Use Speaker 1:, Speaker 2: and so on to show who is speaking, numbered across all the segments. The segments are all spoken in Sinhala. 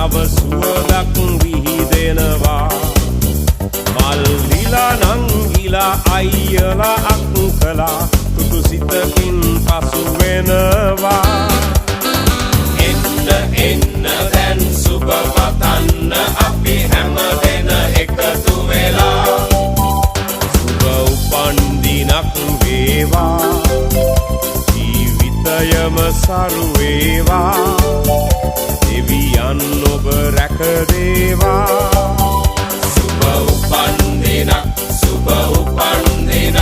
Speaker 1: නව සුවඳක් විහිදෙනවා මල් ලිලා නංගිලා අයියලා අක්කලා තුතු සිතකින් පසු වෙනවා එන්න එන්න දැන් සුබ පතන්න අපි හැම දෙන එකතු වෙලා සුබ උපන්දිනක් වේවා ජීවිතයම සරු වේවා දෙවියන් ඔබ රැක දේවා සුබ උපන්දිනක් සුබ උපන්දිනක්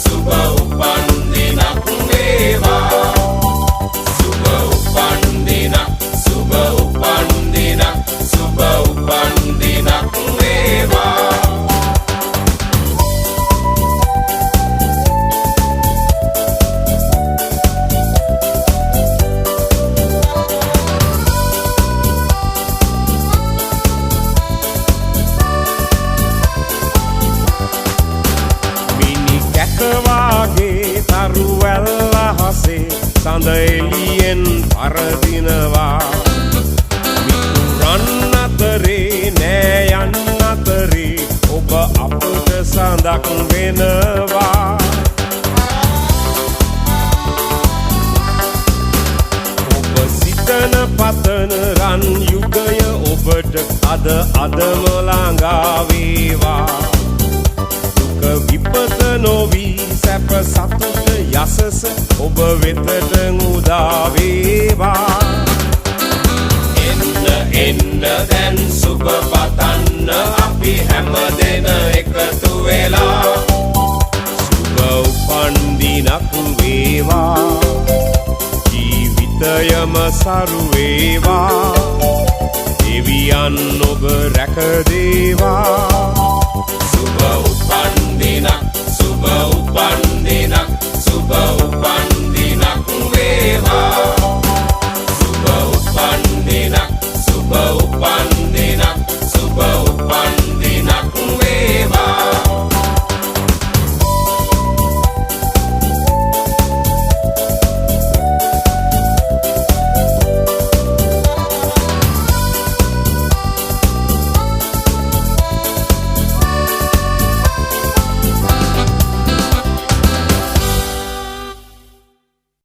Speaker 1: සුබ උපන්දිනක් වේවා සුබ උපන්දිනක් සුබ උපන්දිනක් සුබ උපන්දිනක් වේවා කවාගේ තරුවැල්ල හසේ සඳ එළියෙන් පරදිනවා මිතුරන් අතරේ නෑ යන්න අතරේ ඔබ අපට සඳක් වෙනවා ඔබ සිතන පතන රන් යුගය ඔබට අදම ළඟා වේවා විපත නොවී සැප සතුට යසස ඔබ වෙතට උදා වේවා එන්න එන්න දැන් සුබ පතන්න අපි හැම දෙන එකතු වෙලා සුබ උපන්දිනක් වේවා ජීවිතයම සරු වේවා දෙවියන් ඔබ රැක දේවා